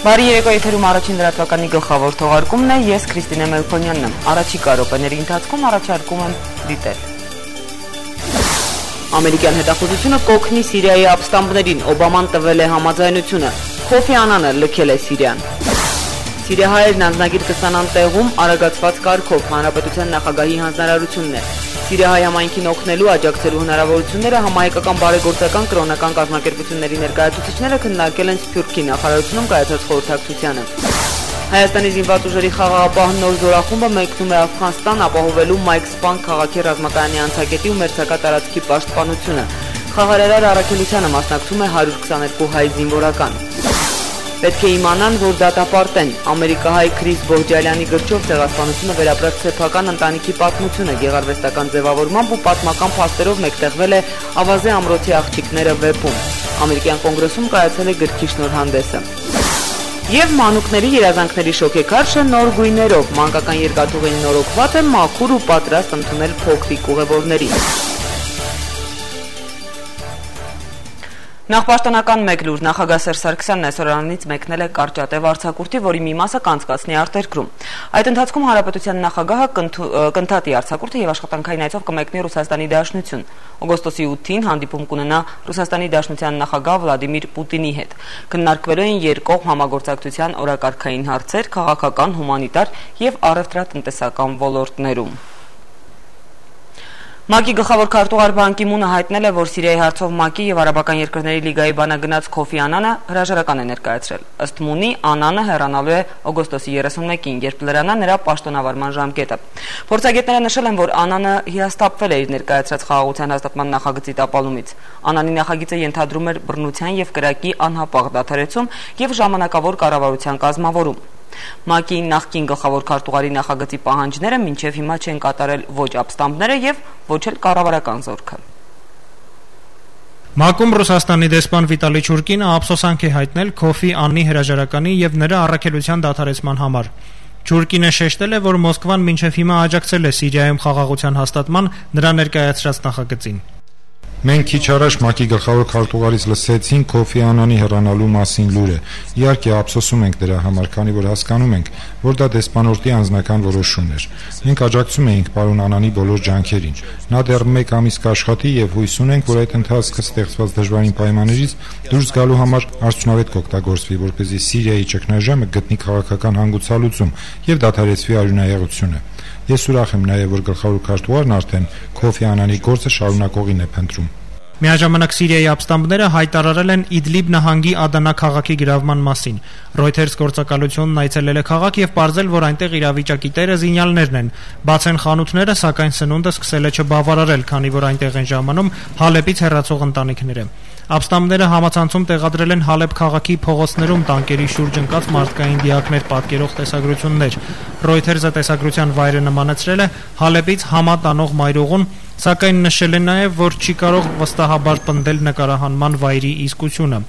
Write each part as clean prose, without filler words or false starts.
Բարի երեկո, եթերում առաջին լրատվականի գլխավոր թողարկումն է, ես Քրիստինե Մելքոնյանն եմ։ Առաջիկա րոպեների ընթացքում առաջարկում եմ դիտել։ Ամերիկյան հետախուզությունը կօգնի Սիրիայի ապստամբներին, Օբաման տվել է համաձայնությունը, Քոֆի Անանը լքել է Սիրիան։ Սիրիահայերն անձնագիր կստանան տեղում արագացված կարգով, հանրապետության նախագահի հանձնարարությունն է։ Սիրիահայ համայնքին օգնելու աջակցելու հնարավորությունները համահայկական բարեգործական կրոնական կազմակերպությունների ներկայացուցիչները քննարկել են Սփյուռքի նախարարությունում կայացած խորհրդակցությանը։ Հայաստանի զինված ուժերի խաղաղապահ նոր զորախումբը մեկնում է Աֆղանստան ապահովելու Մայքսպան քաղաքի ռազմակայանի անցակետի ու մերձակա տարածքի պաշտպանությունը։ Խաղարարար առաքելությանը մասնակցում է 122 հայ զինվորական։ Պետք է իմանան, որ դատապարտեն ամերիկահայ Քրիս Բոհջալյանի գրչով ցեղասպանությունը վերապրած սեփական ընտանիքի պատմությունը գեղարվեստական ձևավորմամբ ու պատմական փաստերով մեկտեղվել է Ավազե ամրոցի աղջիկները վեպում։ Ամերիկյան կոնգրեսում կայացել է գրքի շնորհանդեսը։ Եվ մանուկների երազանքների շոկեքարշը նոր գույներով, մանկական երկաթուղին նորոգված է մաքուր ու պատրաստ ընդունել փոքրիկ ուղևորներին։ Նախպաշտոնական մեկ լուր նախագահ Սերժ Սարգսյանն այսօր անից մեկնել է Կարճատև արձակուրդի, որի մի մասը կանցկացնի արտերկրում։ Այդ ընթացքում հանրապետության նախագահը կընդհատի արձակուրդը եւ աշխատանքային այցով կմեկնի Ռուսաստանի Դաշնություն։ Օգոստոսի 8-ին հանդիպում կունենա Ռուսաստանի Դաշնության նախագահ Վլադիմիր Պուտինի հետ։ Քննարկվելու են երկկողմ համագործակցության օրակարգային հարցեր քաղաքական, հումանիտար եւ առևտրատնտեսական ոլորտներում։ ՄԱԿ-ի գլխավոր քարտուղար Բան Կի Մունը հայտնել է, որ Սիրիայի հարցով ՄԱԿ-ի եւ Արաբական երկրների լիգայի բանագնաց Քոֆի Անանը հրաժարական է ներկայացրել։ Ըստ Մունի, Անանը հեռանալու է օգոստոսի 31-ին, երբ լրանա նրա պաշտոնավարման ժամկետը։ Փորձագետները նշել են, որ Անանը հիասթափվել է իր ներկայացրած խաղաղության հաստատման նախագծի տապալումից։ Անանի նախագիծը ենթադրում էր բռնության եւ կրակի անհապաղ դադարեցում եւ ժամանակավոր կառավարության կազմավորում։ ՄԱԿ-ի նախկին գլխավոր քարտուղարի նախագծի պահանջները մինչև հիմա չեն կատարել ոչ ապստամբները եւ ոչ էլ կառավարական զորքը։ ՄԱԿ-ում Ռուսաստանի դեսպան Վիտալի Չուրկինը ափսոսանք է հայտնել Քոֆի Անանի հրաժարականի եւ նրա առաքելության դադարեցման համար։ Չուրկինը շեշտել է, որ Մոսկվան մինչև հիմա աջակցել է Սիրիայում խաղաղության հաստատման նրա ներկայացրած նախագծին։ Մենք քիչ առաջ ՄԱԿ-ի գլխավոր քարտուղարից լսեցինք Քոֆի Անանի հեռանալու մասին լուրը։ Իհարկե ափսոսում ենք դրա համար, քանի որ հասկանում ենք, որ դա դեսպանորդի անձնական որոշումն էր։ Մենք աջակցում էինք պարոն Անանի բոլոր ջանքերին։ Նա դեռ 1 ամիս կաշխատի եւ հույս ունենք, որ այդ ընթացքը ստեղծված դժվարին պայմաններից դուրս գալու համար արդյունավետ կօգտագործվի, որպեսզի Սիրիայի ճգնաժամը գտնի քաղաքական հանգուցալուծում եւ դադարեցվի արյունահեղությունը։ Ես ուրախ եմ նաև, որ գլխավոր քարտուղարն արդեն Քոֆի Անանի գործը շարունակողին է փնտրում։ Միաժամանակ Սիրիայի ապստամբները հայտարարել են Իդլիբ նահանգի Ադանա քաղաքի գրավման մասին։ Reuters գործակալությունն այցելել է քաղաք եւ պարզել, որ այնտեղ իրավիճակի տերը զինյալներն են։ Բաց են խանութները, սակայն սնունդը սկսել է չբավարարել, քանի որ այնտեղ են ժամանում Հալեպից հեռացող ընտանիքները։ Ապստամբները համացանցում տեղադրել են Հալեբ քաղաքի փողոցներում տանկերի շուրջ ընկած մարդկային դիակներ պատկերող տեսագրություններ։ Reuters-ը տեսագրության վայրը նմանեցրել է Հալեպից Համա տանող մայրուղուն, սակայն նշել է նաև, որ չի կարող վստահաբար պնդել նկարահանման վայրի իսկությունը։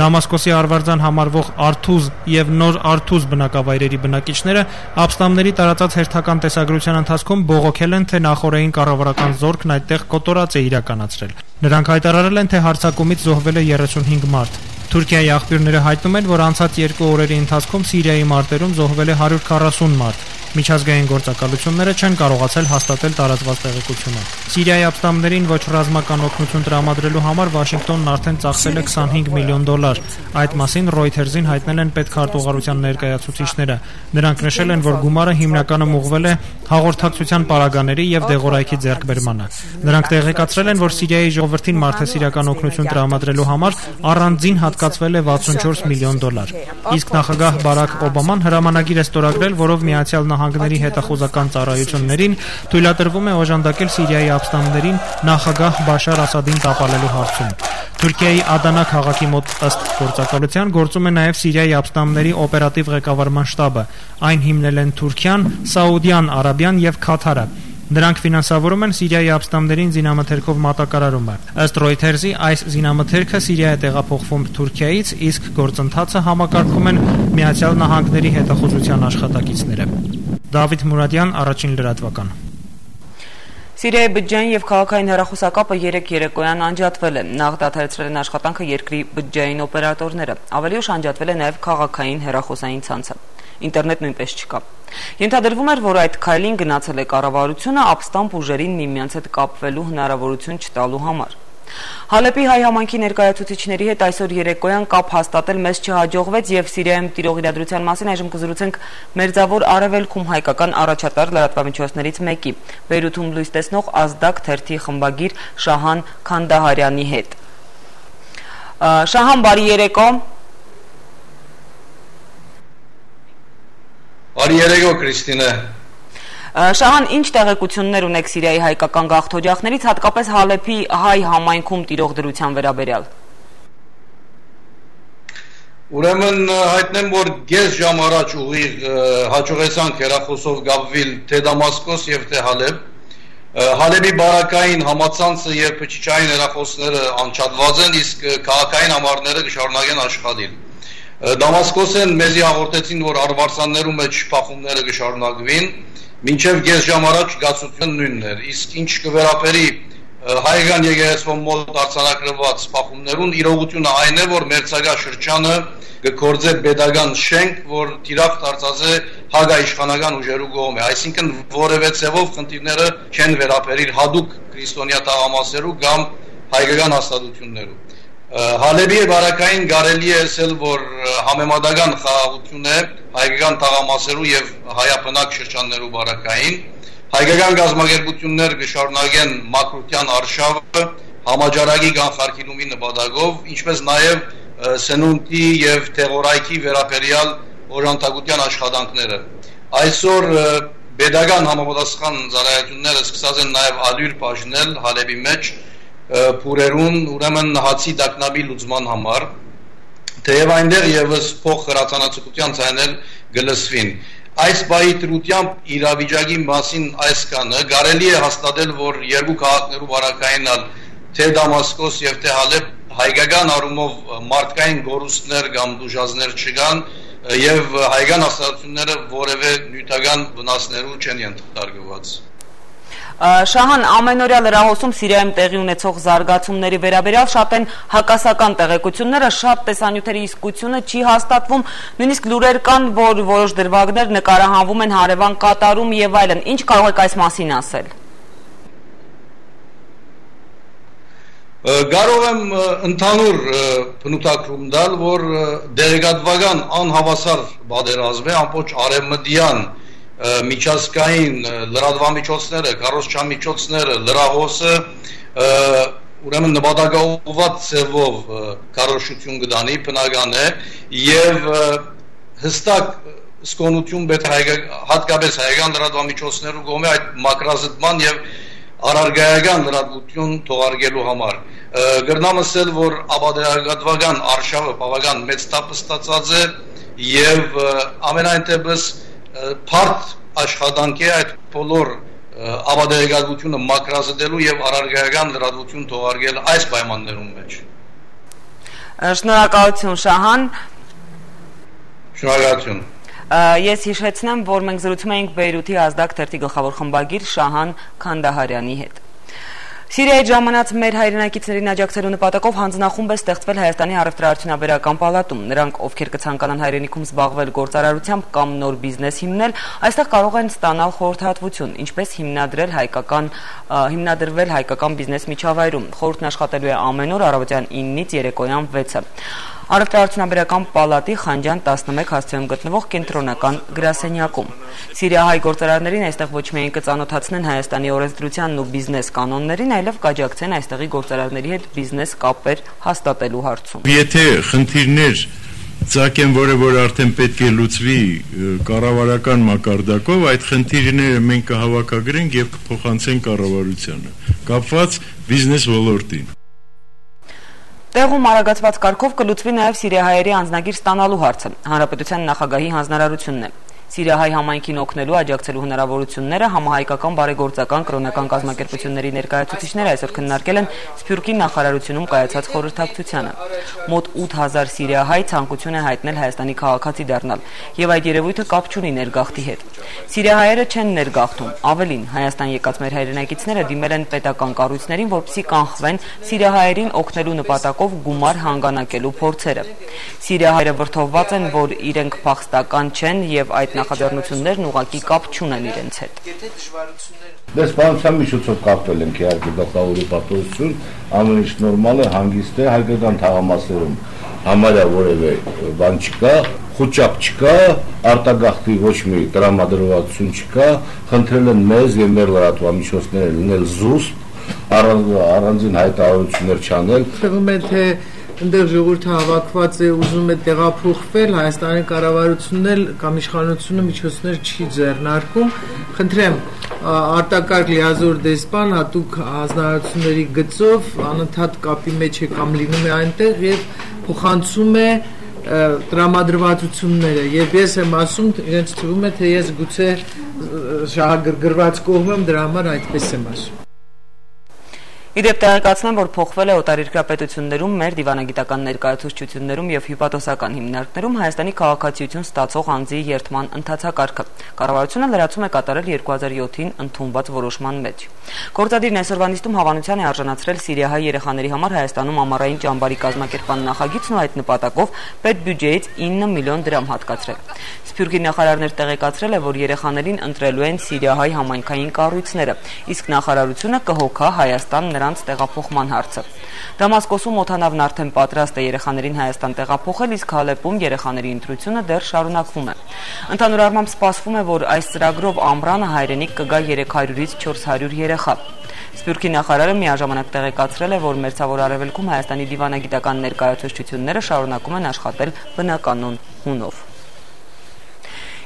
Դամասկոսի արվարձան համարվող Արթուզ եւ Նոր Արթուզ բնակավայրերի բնակիչները ապստամբների տարածած հերթական տեսագրության ընթացքում բողոքել են, թե նախօրեին կառավարական զորքն այդտեղ կոտորած է իրականացրել։ Նրանք հայտարարել են, թե հարձակումից զոհվել է 35 մարդ։ Թուրքիայի աղբյուրները հայտնում են, որ անցած 2 օրերի ընթացքում Սիրիայի մարտերում զոհվել է 140 մարդ։ Միջազգային գործակալությունները չեն կարողացել հաստատել տարածված տեղեկությունը։ Սիրիայի ապստամբներին ոչ ռազմական օգնություն տրամադրելու համար Վաշինգտոնն արդեն ծախսել է $25 միլիոն։ Այդ մասին Reuters-ին հայտնել են պետքարտուղարության ներկայացուցիչները։ Նրանք նշել են, որ գումարը հիմնականում ուղղվել է հաղորդակցության պարագաների եւ դեղորայքի ձեռքբերմանը։ Նրանք տեղեկացրել են, որ Սիրիայի ժողովրդին մարդասիրական օգնություն տրամադրելու համար առանձին հատկացվել է $64 միլիոն։ Իսկ նախագահ Բարակ Օբաման հրամանագիր է ստորագրել, որով Միացյալ Նահանգների հետախուզական ծառայություններին թույլատրվում է օժանդակել Սիրիայի ապստամբներին նախագահ Բաշար Ասադին տապալելու հարցում։ Թուրքիայի Ադանա քաղաքի մոտ ըստ գործակալության գործում է նաև Սիրիայի ապստամբների օպերատիվ ղեկավարման շտաբը։ Այն հիմնել են Թուրքիան, Սաուդյան Արաբիան եւ Քաթարը։ Նրանք ֆինանսավորում են Սիրիայի ապստամբներին զինամթերքով մատակարարումը։ Ըստ Reuters-ի, այս զինամթերքը Սիրիա է տեղափոխվում Թուրքիայից, իսկ գործընթացը համակարգում են Միացյալ Նահանգների հետախուզության աշխատակիցները։ Դավիթ Մուրադյան, առաջին լրատվական։ Սիրիայի բջջային եւ քաղաքային հեռախոսակապը 3 երեկոյան անջատվել է։ Նախ դադարեցրել են աշխատանքը երկրի բջջային օպերատորները։ Ավելի ուշ անջատվել է նաեւ քաղաքային հեռախոսային ցանցը։ Ինտերնետ նույնպես չկա։ Ենթադրվում էր, որ այդ քայլին գնացել է կառավարությունը ապստամբ ուժերին միմյանց հետ կապվելու հնարավորություն չտալու համար։ Հալեպի հայ համայնքի ներկայացուցիչների հետ այսօր երեկոյան կապ հաստատել մեզ չհաջողվեց եւ Սիրիայում տիրող իրադրության մասին այժմ կզրուցենք Մերձավոր Արևելքում հայկական առաջատար լրատվամիջոցներից մեկի, Բեյրութում լույս տեսնող Ազդակ թերթի խմբագիր Շահան Քանդահարյանի հետ։ Շահան, բարի երեկո։ Բարի երեկո, Քրիստինե։ Շահան, ինչ տեղեկություններ ունեք Սիրիայի հայկական գաղթօջախներից, հատկապես Հալեպի հայ համայնքում տիրող դրության վերաբերյալ։ Ուրեմն հայտնեմ, որ գես ժամ առաջ ուղիղ հաջողեցանք հեռախոսով գապվել թե Դամասկոս եւ թե Հալեպ։ Հալեպի բարակային համացանցը եւ փչիչային հեռախոսները անջատված են, իսկ քաղաքային համարները կշարունակեն աշխատել։ Դամասկոսեն մեզի հաղորդեցին, որ արվարձաններու մեջ փախումները կշարունակվին, մինչև գես ժամ առաջ գացությունը նույնն էր, իսկ ինչ կվերապերի հայկական եկեղեցու մոտ արձանագրված փախումներուն, իրողությունը այն է, որ մերձակա շրջանը կգործե պետական շենք, որ թիրախ դարձած է հագաիշխանական ուժերու կողմէ, այսինքն որևէ ցևով խնդիրները չեն վերապերիլ հadoop քրիստոնյա տաղամասերու կամ հայկական հաստատություններու։ Հալեպի բարակային կարելի է ասել, որ համեմատական խաղաղություն է հայկական տաղամասերու եւ հայապնակ շրջաններու բարակային։ Հայկական գազམ་ագերբություններ կշարունակեն մակրության արշավը համաճարակի կանխարգելումի նպատակով, ինչպես նաեւ սնունդի եւ թեղորայքի վերաբերյալ օժանդակության աշխատանքները։ Այսօր pedagogan համապատասխան ծառայությունները սկսած են նաեւ ալյուր բաժնել Հալեպի մեջ փուրերուն, ուրեմն հացի տակնաբի լուծման համար, թեև այնտեղ եւս փոխ հրացանացության ցաներ գլսվին։ Այս բայի դրությամբ իրավիճակի մասին այս կանը կարելի է հաստատել, որ երկու քաղաքներու բարակային թե Դամասկոս եւ թե Հալեպ հայկական առումով մարդկային գորուստներ կամ դժվարներ չկան եւ հայկական հաստատությունները որևէ նյութական վնասներու չեն ենթարկված։ Շահան, ամենօրյա լրահոսում Սիրիայում տեղի ունեցող զարգացումների վերաբերյալ շատ են հակասական տեղեկությունները, շատ տեսանյութերի իսկությունը չի հաստատվում, նույնիսկ լուրեր կան, որ որոշ դրվագներ նկարահանվում են հարևան Կատարում եւ այլն։ Ինչ կարող եք այս մասին ասել։ Կարող եմ ընդհանուր բնութագրում տալ, որ դեղեկատվական անհավասար պատերազմ է ամբողջ արևմտյան միջազգային լրատվամիջոցները, կառուցչամիջոցները, լրահոսը ուրեմն նպատակաուղղված ձևով քարոզություն կդանի, բնական է եւ հստակ սկոնություն պետք է հատկապես հայկական լրատվամիջոցներու կողմէ այդ մակրազտման եւ առարգայական լրատվություն թողարկելու համար։ Գրնամ ասել, որ ապադերագատվական արշավը բավական մեծ թափ ստացած է եւ ամենայն դեպս Փարտ աշխատանք է այդ բոլոր ապադերգատվությունը մակրազդելու եւ առարգայական լրատվություն թողարկել այս պայմաններում մեջ։ Շնորհակալություն Շահան։ Շնորհակալություն։ Ես հիշեցնեմ, որ մենք զրուցում ենք Բեյրութի Ազդակ թերթի գլխավոր խմբագիր Շահան Քանդահարյանի հետ։ Սիրիայի ժամանած մեր հայրենակիցներին աջակցելու նպատակով հանձնախումբ է ստեղծվել Հայաստանի առևտրաարդյունաբերական պալատում։ Նրանք, ովքեր կցանկանան հայրենիքում զբաղվել գործարարությամբ կամ նոր բիզնես հիմնել, այստեղ կարող են ստանալ խորհրդատվություն, ինչպես հիմնադրվել հայկական բիզնես միջավայրում։ Խորհուրդն աշխատելու է ամեն օր առավոտյան 9-ից երեկոյան 6-ը։ Առևտրաարդյունաբերական պալատի Խանջան 11 հասցեում գտնվող կենտրոնական գրասենյակում։ Սիրիահայ գործարարներին այստեղ ոչ միայն կծանոթացնեն Հայաստանի օրենսդրությանն ու բիզնես կանոններին, այլև կաջակցեն այստեղի գործարարների հետ բիզնես կապեր հաստատելու հարցում։ Եթե խնդիրներ ծագեն, որ արդեն պետք է լուծվի կառավարական մակարդակով, այդ խնդիրները մենք կհավաքագրենք եւ կփոխանցենք կառավարությանը, կապված բիզնես ոլորտին։ Տեղում արագացված կարգով կլուծվի նաև սիրիահայերի անձնագիր ստանալու հարցը։ Հանրապետության նախագահի հանձնարարությունն է։ Սիրիահայ համայնքին օգնելու աջակցելու հնարավորությունները համահայկական բարեգործական կրոնական կազմակերպությունների ներկայացուցիչները այսօր քննարկել են Սփյուռքի նախարարությունում կայացած խորհրդակցությանը։ Մոտ 8000 սիրիահայ ցանկություն է հայտնել Հայաստանի քաղաքացի դառնալ, եւ այդ երևույթը կապ չունի ներգաղթի հետ։ Սիրիահայերը չեն ներգաղթում, ավելին, Հայաստան եկած մեր հայրենակիցները դիմել են պետական կառույցներին, որպեսզի կանխվեն սիրիահայերին օգնելու նպատակով գումար հանգանակելու փորձերը։ Սիրիահայերը վրդովված են, որ իրենք փախստական չեն եւ այդ նախաձեռնություններն ուղղակի կապ չունեն իրենց հետ։ Դեսպանության միջոցով կապվել ենք իհարկե գլխավորի պատասխանատվություն, ամեն ինչ նորմալ է, հանգիստ է, հայկական թաղամասերում համարյա որևէ բան չկա, խոճապ չկա, արտագաղթի ոչ մի տրամադրվածություն չկա, խնդրել են մեզ եւ մեր լրատվամիջոցները լինել զուսպ, առանձին հայտարարություններ չանել։ Թվում է թե այնտեղ ժողովուրդը հավաքված է, ուզում է տեղափոխվել, Հայաստանի կառավարությունն էլ կամ իշխանությունը միջոցներ չի ձեռնարկում։ Խնդրեմ, արտակարգ լիազոր դեսպան հատուկ հանձնարարությունների գծով անընդհատ կապի մեջ է կամ լինում է այնտեղ եւ փոխանցում է տրամադրվածությունները եւ ես եմ ասում, իրենց թվում է թե ես գուցե շահագրգռված կողմ եմ, դրա համար այդպես եմ ասում։ Իդեպ տեղեկացնեմ, որ փոխվել է օտարերկրապետություններում, մեր դիվանագիտական ներկայացուցչություններում եւ հյուպատոսական հիմնարկներում Հայաստանի քաղաքացիություն ստացող անձի երթման ընթացակարգը։ Կառավարությունը լրացում է կատարել 2007-ին ընդունված որոշման մեջ։ Գործադիրն այսօրվա նիստում հավանության է արժանացրել սիրիահայ երեխաների համար Հայաստանում ամառային ճամբարի կազմակերպման նախագիծն ու այդ նպատակով պետբյուջեից 9 միլիոն դրամ հատկացրել։ Սփյուռքի նախարարներ տեղեկացրել է, որ երեխաներին ընտրելու են սիրիահայ համայնքային կառույցները, իսկ նախարարությունը կհոգա Հայաստան նրանց տեղափոխման հարցը։ Դամասկոսում օդանավն արդեն պատրաստ է երեխաներին Հայաստան տեղափոխել, իսկ Հալեպում երեխաների ընտրությունը դեռ շարունակվում է։ Ընդհանուր առմամբ սպասվում է, որ այս ծրագրով ամռանը հայրենիք կգա 300-ից 400 երեխա։ Սփյուռքի նախարարը միաժամանակ տեղեկացրել է, որ Մերձավոր Արևելքում Հայաստանի դիվանագիտական ներկայացուցչությունները շարունակում են աշխատել բնականոն հունով։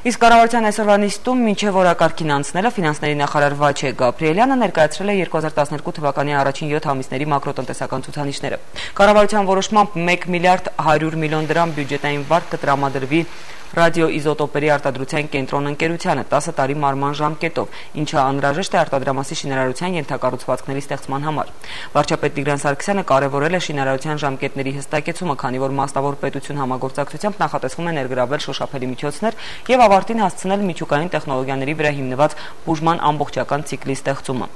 Իսկ կառավարության այսօրվա նիստում մինչև օրակարգին անցնելը ֆինանսների նախարար Վաչե Գաբրիելյանը ներկայացրել է 2012 թվականի առաջին 7 ամիսների մակրոտնտեսական ցուցանիշները։ Կառավարության որոշմամբ 1 միլիարդ 100 միլիոն դրամ բյուջետային վարկ կտրամադրվի ռադիոիզոտոպերի արտադրության կենտրոն ընկերությանը 10 տարի մարման ժամկետով, ինչը անհրաժեշտ է արտադրամասի շինարարության ենթակառուցվածքների ստեղծման համար։ Վարչապետ Տիգրան Սարգսյանը կարևորել է շինարարության ժամկետների հստակեցումը, քանի որ մասնավոր պետություն համագործակցությամբ նախատեսվում է ներգրավել շոշափելի միջոցներ եւ ավարտին հասցնել միջուկային տեխնոլոգիաների վրա հիմնված բուժման ամբողջական ցիկլի ստեղծումը։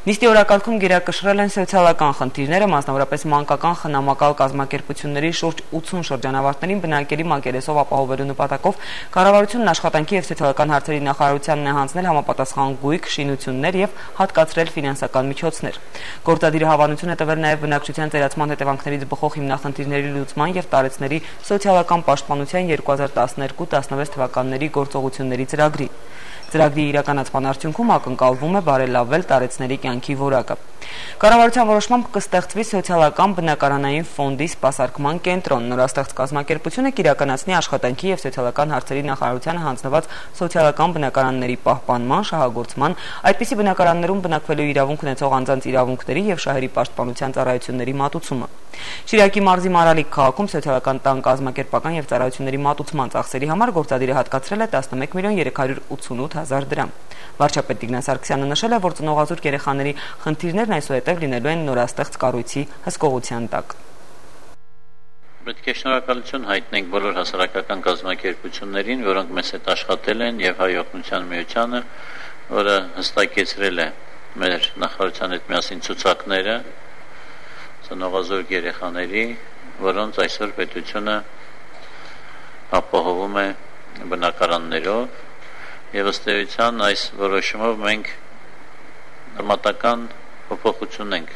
Նիստի օրակարգում գերակշռել են սոցիալական խնդիրները, մասնավորապես մանկական խնամակալ կազմակերպությունների շուրջ 80 շրջանավարտներին բնակելի մակերեսով ապահովելու նպատակով կառավարությունն աշխատանքի եւ սոցիալական հարցերի նախարարությանն է հանձնել համապատասխան գույք, շինություններ եւ հատկացրել ֆինանսական միջոցներ։ Գործադիրը հավանություն է տվել նաեւ բնակչության ծերացման հետևանքներից բխող հիմնախնդիրների լուծման եւ տարեցների սոցիալական պաշտպանության 2012-16 թվականների գործողությունների ծրագրի։ Ծրագրի իրականացման արդյունքում ակնկալվում է բարելավել տարեցների կյանքի որակը։ Կառավարության որոշմամբ կստեղծվի սոցիալական բնակարանային ֆոնդի սպասարկման կենտրոն։ Նորաստեղծ կազմակերպությունը կիրականացնի աշխատանքի եւ սոցիալական հարցերի նախարարությանը հանձնված սոցիալական բնակարանների պահպանման, շահագործման, այդպիսի բնակարաններում բնակվելու իրավունք ունեցող անձանց իրավունքների եւ շահերի պաշտպանության ծառայությունների մատուցումը։ Շիրակի մարզի Մարալիկ քաղաքում սոցիալական տան կազմակերպական եւ ծառայությունների մատուցման ծախսերի համար գործադիրը հատկացրել է 11 միլիոն 388 հազար դրամ։ Վարչապետ Տիգրան Սարգսյանը նշել է, որ ծնողազուրկ երեխաների խնդիրներն այսուհետև լինելու են նորաստեղծ կառույցի հսկողության տակ։ Պետք է շնորհակալություն հայտնենք բոլոր հասարակական կազմակերպություններին, որոնք մեզ հետ աշխատել են, եւ Հայ օգնության միությանը, որը հստակեցրել է մեր նախարարության հետ միասին ցուցակները ծնողազուրկ երեխաների, որոնց այսօր պետությունը ապահովում է բնակարաններով, եւ ըստ էության այս որոշումով մենք դրամատական փոփոխություն ենք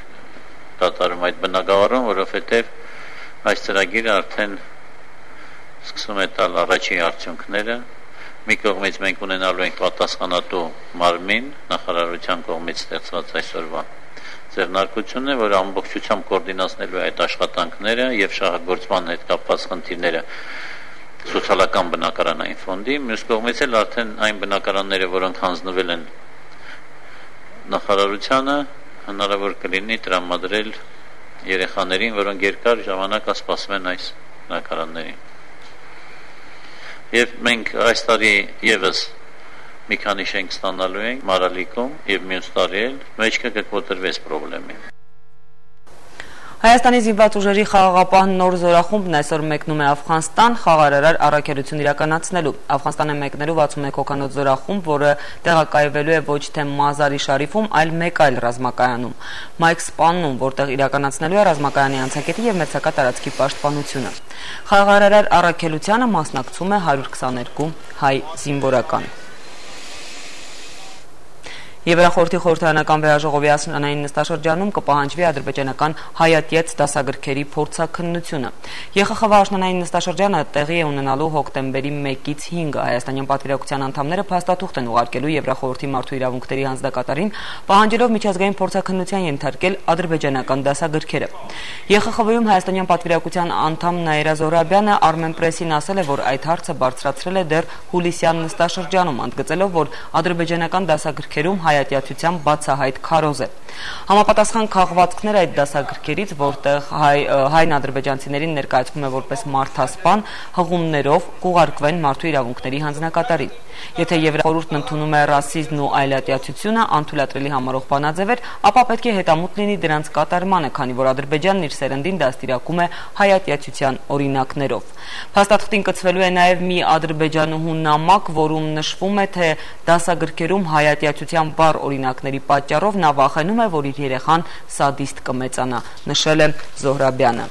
կատարում այդ բնակավարում, որովհետեւ այս ծրագիրը արդեն սկսում է տալ առաջի արդյունքները։ Մի կողմից մենք ունենալու ենք պատասխանատու մարմին, նախարարության կողմից ստեղծված այսօրվա ձեռնարկությունը, որը ամբողջությամբ կոորդինացնելու է այդ աշխատանքները եւ շահագործման հետ կապված խնդիրները սոցիալական բնակարանային ֆոնդի, մյուս կողմից էլ արդեն այն բնակարանները, որոնք հանձնվել են նախարարությանը, հնարավոր կլինի տրամադրել երեխաներին, որոնք երկար ժամանակ սպասում են այս բնակարաններին։ Եվ մենք այս տարի եւս մի քանի շենք ստանալու ենք Մարալիկում եւ մյուս տարի էլ մեջքը կկոտրվես խնդրի։ Հայաստանի զինված ուժերի խաղաղապահ նոր զորախումբն այսօր մեկնում է Աֆղանստան խաղարարար առաքելություն իրականացնելու։ Աֆղանստան է մեկնելու 61 հոգանոց զորախումբ, որը տեղակայվելու է ոչ թե Մազարի Շարիֆում, այլ մեկ այլ ռազմակայանում՝ Մայք Սպանում, որտեղ իրականացնելու է ռազմակայանի անցակետի եւ մերձակա տարածքի պաշտպանությունը։ Խաղարարար առաքելությանը մասնակցում է 122 հայ զինվորական։ Եվրախորհրդի խորհրդարանական վեհաժողովի ասնանային նստաշրջանում կպահանջվի ադրբեջանական հայատյաց դասագրքերի փորձաքննությունը։ ԵԽԽՎ ասնանային նստաշրջանը տեղի է ունենալու հոկտեմբերի 1-ից 5-ը։ Հայաստանյան պատվիրակության անդամները փաստաթուղթ են ուղարկելու Եվրախորհրդի մարդու իրավունքների հանձնակատարին, պահանջելով միջազգային փորձաքննության ենթարկել ադրբեջանական դասագրքերը։ ԵԽԽՎ-ում հայաստանյան պատվիրակության անդամ Նաիրա Զոհրաբյանը Armenpress-ին ասել է, որ այդ հարցը բարձրացրել է դեռ հուլիսյան նստաշրջանում, ընդգծելով, որ ադրբեջանական դասագրքերում հայատյացության բացահայտ քարոզ է։ Համապատասխան քաղվածքներ այդ դասագրքերից, որտեղ հայն ադրբեջանցիներին ներկայացվում է որպես մարդասպան, հղումներով կուղարկվեն մարդու իրավունքների հանձնակատարին։ Եթե Եվրախորհուրդն ընդունում է ռասիզմն ու այլատյացությունը անթույլատրելի համարող բանաձևեր, ապա պետք է հետամուտ լինի դրանց կատարմանը, քանի որ Ադրբեջանն իր սերնդին դաստիարակում է հայատյացության օրինակներով։ Փաստաթղթին կցվելու է նաև մի ադրբեջանուհու նամակ, որում նշվում է, թե դասագրքերում հայատյացության բառ օրինակների պատճառով նա վախենում է, որ իր երեխան սադիստ կմեծանա, նշել է Զոհրաբյանը։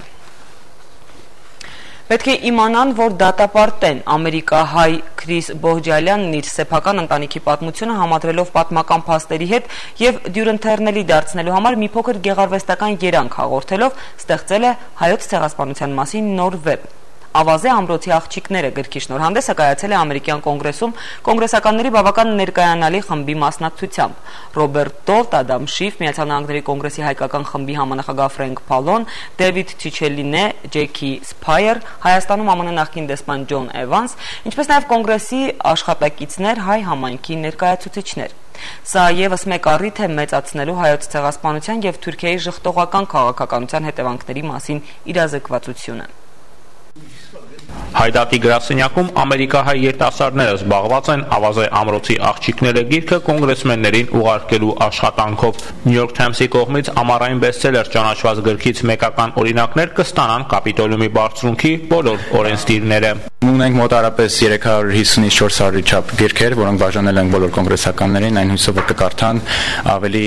Պետք է իմանան, որ դատապարտեն ամերիկահայ Քրիս Բոհջալյանն իր սեփական ընտանիքի պատմությունը համադրելով պատմական փաստերի հետ եւ դյուրընթեռնելի դարձնելու համար մի փոքր գեղարվեստական երանգ հաղորդելով ստեղծել է հայոց ցեղասպանության մասին նոր վեբ։ Ավազե ամրոցի աղջիկները գրքի շնորհանդեսը կայացել է ամերիկյան կոնգրեսում կոնգրեսականների բավական ներկայանալի խմբի մասնակցությամբ։ Ռոբերտ Տոլտ, Ադամ Շիֆ, Միացյալ Նահանգների կոնգրեսի հայկական խմբի համանախագահ Ֆրենկ Փալոն, Դեվիդ Չիչելինե, Ջեքի Սփայեր, Հայաստանում ԱՄՆ նախկին դեսպան Ջոն Էվանս, ինչպես նաև կոնգրեսի աշխատակիցներ, հայ համայնքի ներկայացուցիչներ։ Սա եւս մեկ առիթ է մեծացնելու հայոց ցեղասպանության եւ Թուրքիայի ժխտողական քաղաքականության հետևանքների մասին իրազեկվածությունը։ Հայդատի գրասենյակում ամերիկահայ երիտասարդները զբաղված են ավազե ամրոցի աղջիկները գիրքը կոնգրեսմեններին ուղարկելու աշխատանքով։ New York Times-ի կողմից ամառային բեսթսելեր ճանաչված գրքից մեկական օրինակներ կստանան Կապիտոլիումի բարձրունքի բոլոր օրենսդիրները։ Ունենք մոտարապես 350-ից 400 չափ գրքեր, որոնք բաժանել են բոլոր կոնգրեսականներին, այն հույսով կկարդան, ավելի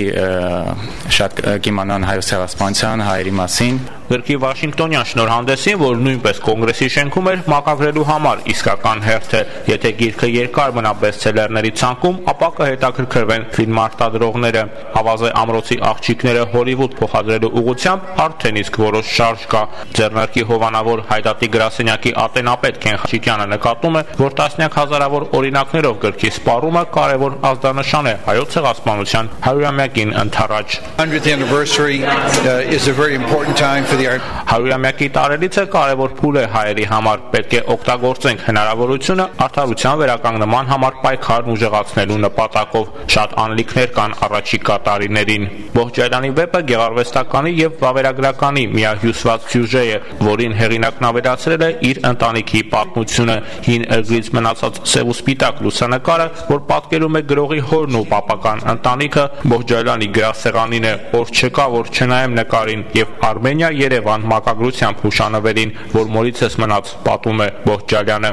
շատ կիմանան հայոց ցեղասպանության, հայերի մասին։ Գրքի Վաշինգտոնյան շնորհանդեսին, որ նույնպես կոնգրեսի շենքում էր, մակագրելու համար իսկական հերթ է։ Եթե գիրքը երկար մնա բեսթսելերների ցանկում, ապա կհետաքրքրվեն ֆիլմարտադրողները։ Ավազե ամրոցի աղջիկները Հոլիվուդ փոխադրելու ուղղությամբ արդեն իսկ որոշ շարժ կա։ Ձեռնարկի հովանավոր Հայդատի գրասենյակի ատենապետ Քենխաչիկյանը նկատում է, որ տասնյակ հազարավոր օրինակներով գրքի սպառումը կարևոր ազդանշան է հայոց ցեղասպանության 100-ամյակին ընդառաջ։ 100-ամյակի տարելիցը կարևոր փուլ է հայերի համար, պետք է օգտագործենք հնարավորությունը արդարության վերականգնման համար պայքարն ուժեղացնելու նպատակով։ Շատ անելիքներ կան առաջիկա տարիներին։ Բոհջալյանի վեպը գեղարվեստականի եւ վավերագրականի միահյուսված սյուժե է, որին հեղինակն ավելացրել է իր ընտանիքի պատմությունը, հին էրգից մնացած սև ու սպիտակ լուսանկարը, որ պատկերում է գրողի հորն ու պապական ընտանիքը Բոհջալյանի գրասեղանին է, որ չկա, որ չնայեմ նկարին, եւ Արմենիա Երևան մակագրությամբ հուշանվերին, որ մորիցս մնաց, պատում է Բոհջալյանը։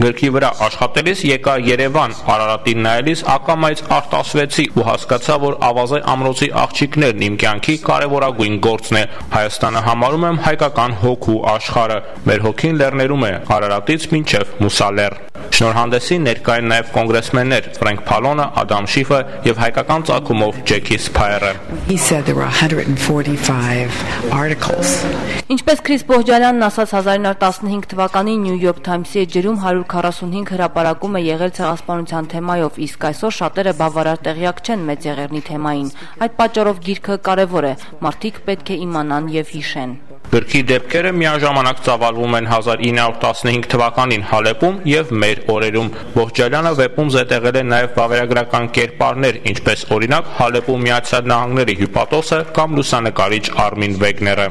Գրքի վրա աշխատելիս եկա Երևան, Արարատին նայելիս ակամայից արտասվեցի ու հասկացա, որ ավազե ամրոցի աղջիկներն իմ կյանքի կարևորագույն գործն է։ Հայաստանը համարում եմ հայկական հոգու աշխարհը։ Մեր հոգին լեռներում է Արարատից մինչև Մուսալեռ։ Շնորհանդեսին ներկա են նաև կոնգրեսմեններ Ֆրենկ Փալոնը, Ադամ Շիֆը եւ հայկական ծագումով Ջեքի Սփայերը։ Ինչպես Քրիս Բոհջալյանն ասաց 1915 թվականին New York Times-ի էջերում 145 հրապարակում է եղել ցեղասպանության թեմայով, իսկ այսօր շատերը բավարար տեղյակ չեն Մեծեղեռնի թեմային։ Այդ պատճառով գիրքը կարևոր է, մարդիկ պետք է իմանան եւ հիշեն։ Գրքի դեպքերը միաժամանակ ծավալվում են 1915 թվականին Հալեպում եւ մեր օրերում։ Բողջալյանը վեպում զետեղել է նաեւ վավերագրական կերպարներ, ինչպես օրինակ Հալեպում Միացյալ Նահանգների հյուպատոսը կամ լուսանկարիչ Արմին Վեգները։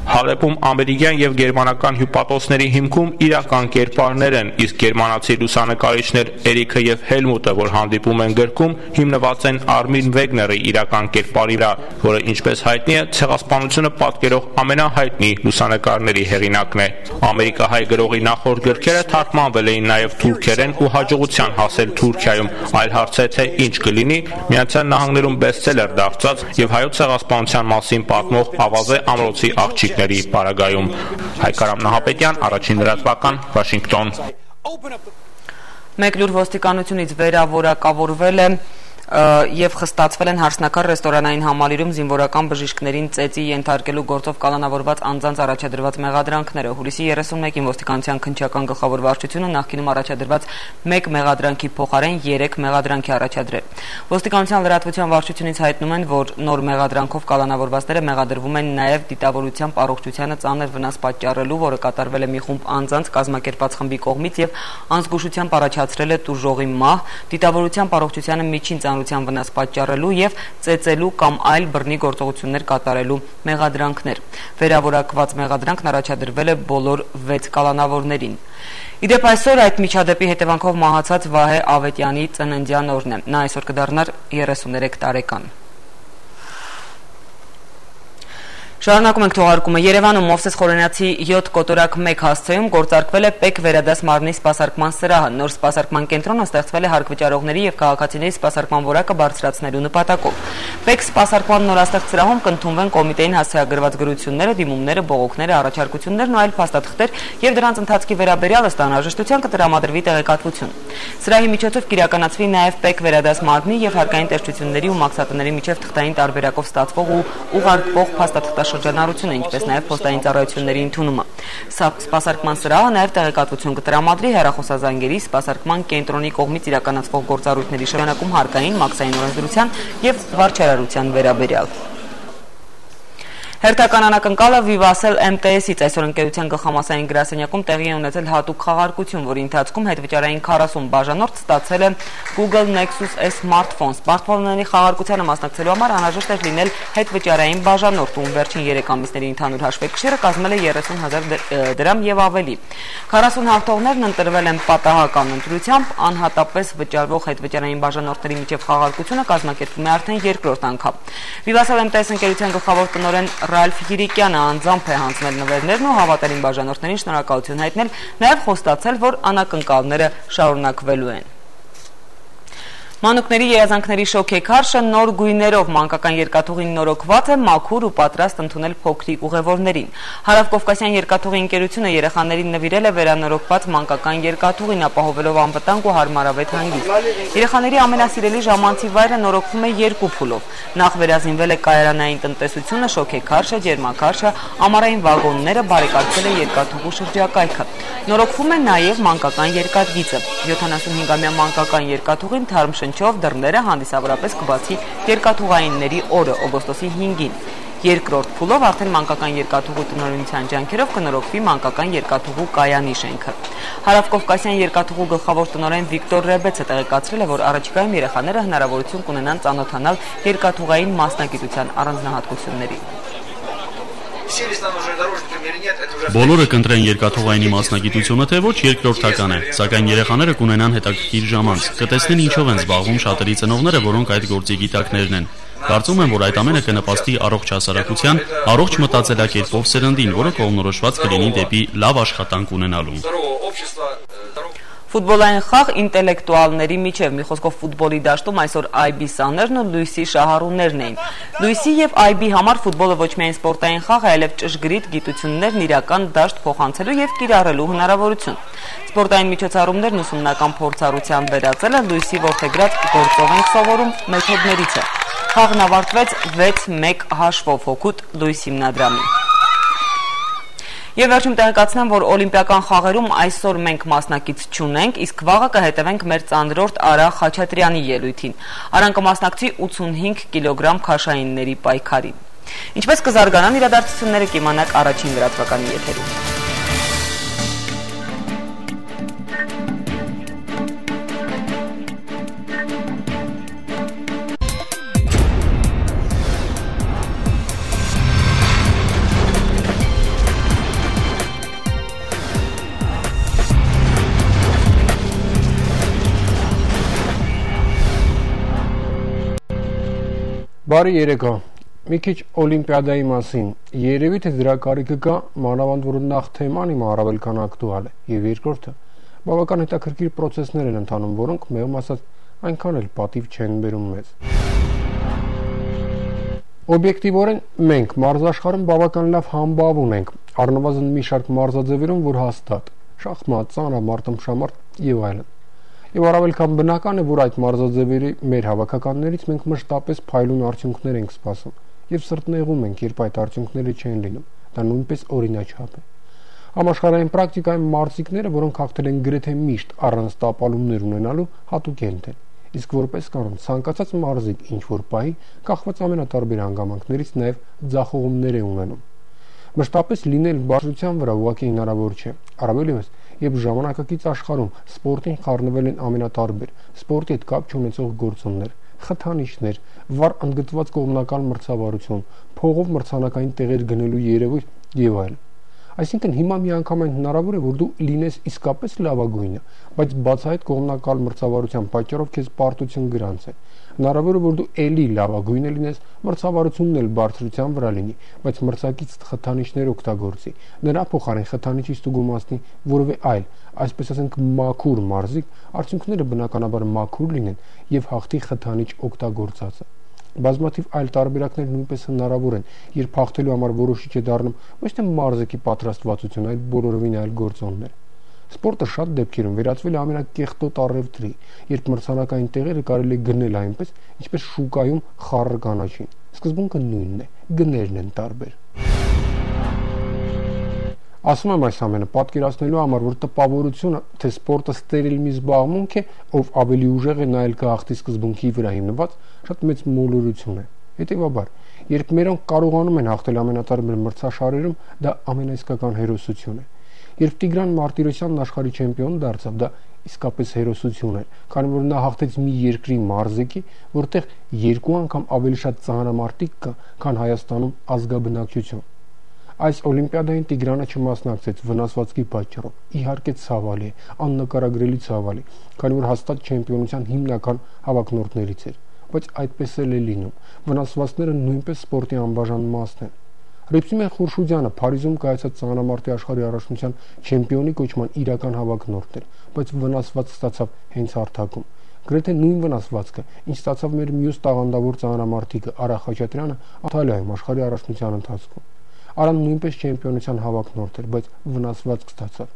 Հալեպում ամերիկյան եւ գերմանական հյուպատոսների հիմքում իրական կերպարներ են, իսկ գերմանացի լուսանկարիչներ Էրիքը եւ Հելմուտը, որ հանդիպում են գրքում, հիմնված են Արմին Վեգների իրական կերպարի վրա, որը ինչպես հայտնի է ցեղասպանությունը պատկերող ամենահայտնի լուսանկարների հեղինակն է։ Ամերիկահայ գրողի նախորդ գրքերը թարգմանվել էին նաև թուրքերեն ու հաջողության հասել Թուրքիայում, այլ հարց է թե ինչ կլինի Միացյալ Նահանգներում բեսթսելեր դարձած եւ հայոց ցեղասպանության մասին պատմող Ավազե ամրոցի աղջիկների պարագայում։ Հայկարամ Նահապետյան, Առաջին լրատվական, Վաշինգտոն։ Մեկ լուր ոստիկանությունից վերավորակավորվել է եւ խստացվել են հարսնակար ռեստորանային համալիրում զինվորական բժիշկներին ծեծի ենթարկելու գործով կալանավորված անձանց առաջադրված մեղադրանքները։ Հուլիսի 31-ին ոստիկանության քննչական գլխավոր վարչությունը նախկինում առաջադրված 1 մեղադրանքի փոխարեն 3 մեղադրանքի առաջադրել։ Ոստիկանության լրատվության վարչությունից հայտնում են, որ նոր մեղադրանքով կալանավորվածները մեղադրվում են նաեւ դիտավորությամբ առողջությանը ծանր վնաս պատճառելու, որը կատարվել է մի խումբ անձանց կազմակերպած խմբի կողմից եւ անզգուշությամբ առաջացրել է տուժողի մահ, դիտավորությամբ առողջությանը միջին վնաս պատճառելու եւ ծեծելու կամ այլ բռնի գործողություններ կատարելու մեղադրանքներ։ Վերավորակված մեղադրանքն առաջադրվել է բոլոր 6 կալանավորներին։ Իդեպ այսօր այդ միջադեպի հետևանքով մահացած Վահե Ավետյանի ծննդյան օրն է։ Նա այսօր կդառնար 33 տարեկան։ Շարունակում ենք թողարկումը։ Երևանում Մովսես Խորենացի 7 կոտորակ 1 հասցեում գործարկվել է ՊԵԿ վերադաս մարմնի սպասարկման սրահը։ Նոր սպասարկման կենտրոնը ստեղծվել է հարկվճարողների եւ քաղաքացիների սպասարկման որակը բարձրացնելու նպատակով։ ՊԵԿ սպասարկման նորաստեղծ սրահում կընդունվեն կոմիտեին հասցեագրված գրությունները, դիմումները, բողոքները, առաջարկություններն ու այլ փաստաթղթեր եւ դրանց ընթացքի վերաբերյալ ըստ անհրաժեշտության կտրամադրվի տեղեկատվություն։ Սրահի միջոցով կիրականացվի նաեւ ՊԵԿ վերադաս մարմնի եւ հարկային տեսչությունների ու մաքսատների միջև թղթային տարբերակով ստացվող ու ուղարկվող փաստաթղթաշրջանառությունը, ինչպես նաեւ փոստային ծառայությունների ընդունումը։ Սպասարկման սրահը նաեւ տեղեկատվություն կտրամադրի հեռախոսազանգերի սպասարկման կենտրոնի կողմից իրականացվող գործառույթների շրջանակում հարկային, մաքսային օրենսդրության եւ վարչարարության վերաբերյալ։ Հերթական անակնկալը Vivatel MTS-ից այսօր ընկերության գլխամասային գրասենյակում տեղի է ունեցել հատուկ խաղարկություն, որի ընթացքում հետվճարային 40 բաժանորդ ստացել է Google Nexus S smartphone։ Սմարթֆոնների խաղարկությանը մասնակցելու համար անհրաժեշտ էր լինել հետվճարային բաժանորդ, ում վերջին 3 ամիսների ընդհանուր հաշվեկշիռը կազմել է 30,000 դրամ եւ ավելի։ 40 հաղթողներն ընտրվել են պատահական ընտրությամբ, անհատապես վճարվող հետվճարային բաժանորդների միջև խաղարկությունը կազմակերպվում է արդեն երկրորդ անգամ։ Vivatel MTS ընկերության գլխավոր տնօրեն Ռալֆ Գիրիկյանը անձամբ է հանձնել նվերներն ու հավատալին բաժանորդներին շնորհակալություն հայտնել, նաև խոստացել, որ անակնկալները շարունակվելու են։ Մանուկների երազանքների շոքեքարշը նոր գույներով մանկական երկաթուղին նորոգված է մաքուր ու պատրաստ ընդունել փոքրիկ ուղևորներին։ Հարավկովկասյան երկաթուղի ընկերությունը երեխաներին նվիրել է վերանորոգված մանկական երկաթուղին, ապահովելով անվտանգ ու հարմարավետ հանգիստ։ Երեխաների ամենասիրելի ժամանցի վայրը նորոգվում է 2 փուլով։ Նախ վերազինվել է կայարանային տնտեսությունը, շոքեքարշը, ջերմաքարշը, ամառային վագոնները, բարեկարգվել է երկաթուղու շրջակայքը։ Նորոգվում է նաև մանկական երկաթգիծը։ 75-ամյա մանկական երկաթուղին թարմ շնչով դռները հանդիսավորապես կբացի երկաթուղայինների օրը օգոստոսի 5-ին։ Երկրորդ փուլով արդեն մանկական երկաթուղու տնօրինության ջանքերով կնորոգվի մանկական երկաթուղու կայանի շենքը։ Հարավկովկասյան երկաթուղու գլխավոր տնօրեն Վիկտոր Ռեբեցը տեղեկացրել է, որ առաջիկայում երեխաները հնարավորություն կունենան ծանոթանալ երկաթուղային մասնագիտության առանձնահատկություններին։ Բոլորը կընտրեն երկաթուղայինի մասնագիտությունը, թե ոչ երկրորդական է, սակայն երեխաները կունենան հետաքրքիր ժամանց, կտեսնեն ինչով են զբաղվում շատերի ծնողները, որոնք այդ գործի գիտակներն են։ Կարծում եմ, որ այդ ամենը կնպաստի առողջ հասարակության, առողջ մտածելակերպով սերնդին, որը կողմնորոշված կլինի դեպի լավ աշխատանք ունենալու։ Ֆուտբոլային խաղ ինտելեկտուալների միջև, մի խոսքով ֆուտբոլի դաշտում այսօր IB սաներն ու Լուիսի շահառուներն էին։ Լուիսի եւ IB համար ֆուտբոլը ոչ միայն սպորտային խաղ է, այլև ճշգրիտ գիտություններն իրական դաշտ փոխանցելու եւ կիրառելու հնարավորություն։ Սպորտային միջոցառումներն ուսումնական փորձառության վերածելը Լուիսի որդեգրած գործով ենք սովորում մեթոդներից է։ Խաղն ավարտվեց 6-1 հաշվով հօգուտ Լուիս հիմնադրամի։ Եվ վերջում տեղեկացնեմ, որ օլիմպիական խաղերում այսօր մենք մասնակից չունենք, իսկ վաղը կհետևենք մեր ծանրորդ Արա Խաչատրյանի ելույթին։ Արան կմասնակցի 85 կիլոգրամ քաշայինների պայքարին։ Ինչպես կզարգանան իրադարձությունները կիմանաք առաջին լրատվականի եթերում։ Բարի երեկո։ Մի քիչ Օլիմպիադայի մասին։ Երևի թե դրա կարիքը կա, մանավանդ որ նախ թեման իմ առավել քան ակտուալ է, եւ երկրորդը բավական հետաքրքիր process-ներ են ընթանում, որոնք մեղմ ասած այնքան էլ պատիվ չեն բերում մեզ։ Օբյեկտիվորեն մենք մարզաշխարհում բավական լավ համբավ ունենք, առնվազն մի շարք մարզաձևերում, որ հաստատ՝ շախմատ, ծանրամարտ, ըմբշամարտ եւ այլն։ Եվ առավել քան բնական է, որ այդ մարզաձևերի մեր հավաքականներից մենք մշտապես փայլուն արդյունքներ ենք սպասում եւ սրտնեղում ենք, երբ այդ արդյունքները չեն լինում։ Դա նույնպես օրինաչափ է։ Համաշխարհային պրակտիկայում մարզիկները, որոնք հաղթել են գրեթե միշտ առանց տապալումներ ունենալու, հատուկ են դեն։ Իսկ որպես կանոն, ցանկացած մարզիկ ինչ որ պահի, կախված ամենատարբեր հանգամանքներից նաեւ ձախողումներ է ունենում։ Մշտապես լինել բարձրության վրա ուղղակի հնարավոր չէ։ Առավել ևս, երբ ժամանակակից աշխարհում սպորտին խառնվել են ամենատարբեր սպորտի հետ կապ չունեցող գործոններ, խթանիչներ, վառ ընդգծված կողմնակալ մրցավարություն, փողով մրցանակային տեղեր գնելու երևույթ եւ այլն։ Այսինքն հիմա միանգամայն հնարավոր է, որ դու լինես իսկապես լավագույնը, բայց բացահայտ կողմնակալ մրցավարության պատճառով քեզ պարտություն գրանցեն։ Հնարավոր է, որ դու ելի լավագույնը լինես, մրցավարությունն էլ բարձրության վրա լինի, բայց մրցակից խթանիչներ օգտագործի։ Նրա փոխարեն խթանիչից ստուգումացնի որևէ այլ, այսպես ասենք, մաքուր մարզիկ, արդյունքները բնականաբար մաքուր լինեն եւ հաղթի խթանիչ օգտագործածը։ Բազմաթիվ այլ տարբերակներ նույնպես հնարավոր են, երբ հաղթելու համար որոշիչ է դառնում ոչ թե մարզիկի պատրաստվածություն, այլ բոլորովին այլ գործոններ։ Սպորտը շատ դեպքերում վերածվել է ամենակեղտոտ առևտրի, երբ մրցանակային տեղերը կարելի է գնել այնպես, ինչպես շուկայում խառը կանաչին։ Սկզբունքը նույնն է, գներն են տարբեր։ Ասում եմ այս ամենը պատկերացնելու համար, որ տպավորությունը, թե սպորտը ստերիլ մի զբաղմունք է, ով ավելի ուժեղ է նայել գաղթի սկզբունքի վրա հիմնված, շատ մեծ մոլորություն է։ Հետևաբար, երբ մերոնք կարողանում են հաղթել ամենատարբեր մրցաշարերում, դա ամենաիսկական հերոսություն է։ Երբ Տիգրան Մարտիրոսյանն աշխարհի չեմպիոն դարձավ, դա իսկապես հերոսություն էր, քանի որ նա հաղթեց մի երկրի մարզիկի, որտեղ 2 անգամ ավելի շատ ծանրամարտիկ կա, քան Հայաստանում ազգաբնակչություն։ Այս օլիմպիադային Տիգրանը չմասնակցեց վնասվածքի պատճառով։ Իհարկե ցավալի է, աննկարագրելի ցավալի, քանի որ հաստատ չեմպիոնության հիմնական հավակնորդներից էր, բայց այդպես էլ է լինում։ Վնասվածքները նույնպես սպորտի անբաժան մասն են։ Ռիփսիմեն Խուրշուդյանը Փարիզում կայացած ծանրամարտի աշխարհի առաջնության չեմպիոնի կոչման իրական հավակնորդն էր, բայց վնասված ստացավ հենց հարթակում։ Գրեթե նույն վնասվածքը, ինչ ստացավ մեր մյուս տաղանդավոր ծանրամարտիկը Արա Խաչատրյանը Աթալիայում աշխարհի առաջնության ընթացքում։ Արան նույնպես չեմպիոնության հավակնորդ էր, բայց վնասվածք ստացավ։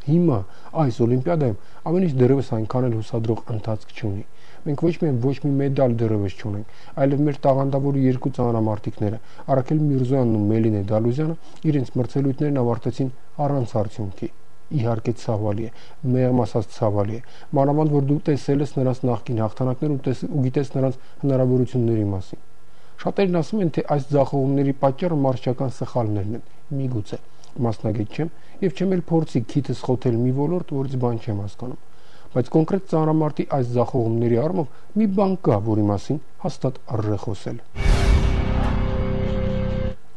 Հիմա այս օլիմպիադայում ամեն ինչ դեռևս այնքան էլ հուսադրող ընթացք չունի։ Մենք ոչ միայն ոչ մի մեդալ դեռևս չունենք, այլև մեր տաղանդավոր 2 ծանրամարտիկները Արաքել Միրզոյանն ու Մելինե Դալուզյանը իրենց մրցելույթներն ավարտեցին առանց արդյունքի։ Իհարկե ցավալի է, մեղմ ասած ցավալի է, մանավանդ որ դու տեսել ես նրանց նախկին հաղթանակներ ու գիտես նրանց հնարավորությունների մասին։ Շատերն ասում են, թե այս ձախողումների պատճառը մարզչական սխալներն են։ Միգուցե մասնագետ չեմ եւ չեմ էլ փորձի քիթս խոթել մի ոլորտ, որից բան չեմ հասկանում, բայց կոնկրետ ծանրամարտի այս ձախողումների առումով մի բան կա, որի մասին հաստատ առժե խոսել։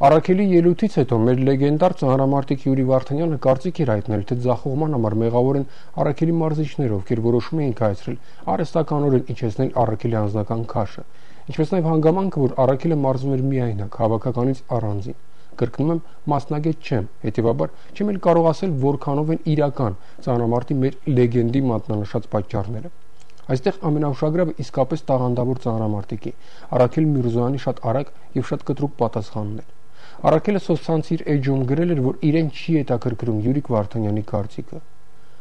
Արաքելի ելույթից հետո մեր լեգենդար ծանրամարտիկ Յուրի Վարդանյանը կարծիք էր հայտնել, թե ձախողման համար մեղավոր են Արաքելի մարզիչները, ովքեր որոշում էին կայացրել արհեստականորեն իջեցնել Արաքելի անձնական քաշը, ինչպես նաև հանգամանքը, որ Արաքելը մարզվում էր միայնակ, հավաքականից առանձին։ Կրկնում եմ, մասնագետ չեմ, հետևաբար չեմ էլ կարող ասել որքանով են իրական ծանրամարտի մեր լեգենդի մատնանշած պատճառները։ Այստեղ ամենաուշագրավը իսկապես տաղանդավոր ծանրամարտիկի Արաքել Միրզոյանի շատ արագ եւ շատ կտրուկ պատասխանն էր։ Արաքելը սոցցանցի իր էջում գրել էր, որ իրեն չի հետաքրքրում Յուրիկ Վարդանյանի կարծիքը։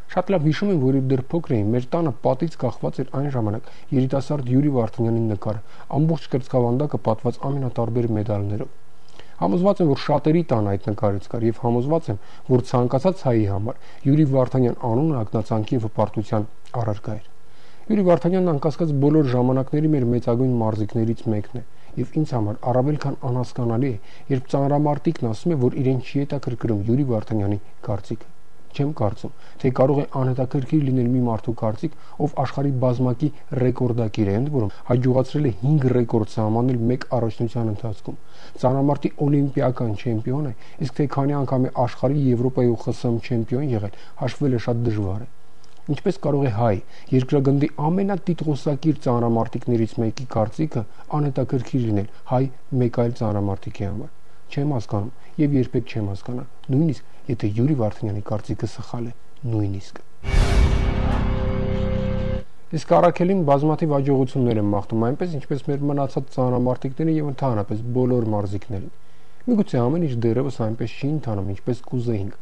Շատ լավ հիշում եմ, որ դեռ փոքր էի, մեր տանը պատից կախված էր այն ժամանակ երիտասարդ Յուրի Վարդանյանի նկարը, ամբողջ կրծքավանդակը պատված ամենատարբեր մեդալներով։ Համոզված եմ, որ շատերի տան այդ նկարից կար եւ համոզված եմ, որ ցանկացած հայի համար Յուրի Վարդանյան անունը ակնածանքի եւ հպարտության առարկա էր։ Յուրի Վարդանյանն անկասկած բոլոր ժամանակների մեր մեծագույն մարզիկներից մեկն է Եվ ինձ համար առավել քան անհասկանալի է, երբ ծանրամարտիկն ասում է, որ իրեն չի հետաքրքրում Յուրի Վարդանյանի կարծիքը։ Չեմ կարծում, թե կարող է անհետաքրքիր լինել մի մարդու կարծիք, ով աշխարհի բազմակի ռեկորդակիր է, ընդ որում հաջողացրել է 5 ռեկորդ սահմանել մեկ առաջնության ընթացքում։ Ծանրամարտի օլիմպիական չեմպիոն է, իսկ թե քանի անգամ է աշխարհի, Եվրոպայի ու ԽՍՀՄ չեմպիոն եղել, հաշվելը շատ դժվար է։ Ինչպես կարող է հայ երկրագնդի ամենատիտղոսակիր ծանրամարտիկներից մեկի կարծիքը անհետաքրքիր լինել հայ մեկ այլ ծանրամարտիկի համար։ Չեմ հասկանում եւ երբեք չեմ հասկանա, նույնիսկ եթե Յուրի Վարդանյանի կարծիքը սխալ է, նույնիսկ։ Իսկ Արաքելին բազմաթիվ հաջողություններ եմ մաղթում, այնպես ինչպես մեր մնացած ծանրամարտիկներին եւ ընդհանրապես բոլոր մարզիկներին։ Միգուցե ամեն ինչ դեռևս այնպես չի ընթանում, ինչպես կուզեինք,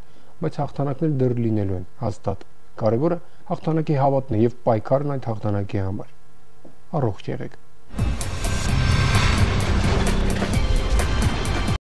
բայց հաղթանակներ դեռ լինելու են, հաստատ։ Կարևորը հաղթանակի հավատն է եւ պայքարն այդ հաղթանակի համար։ Առողջ եղեք։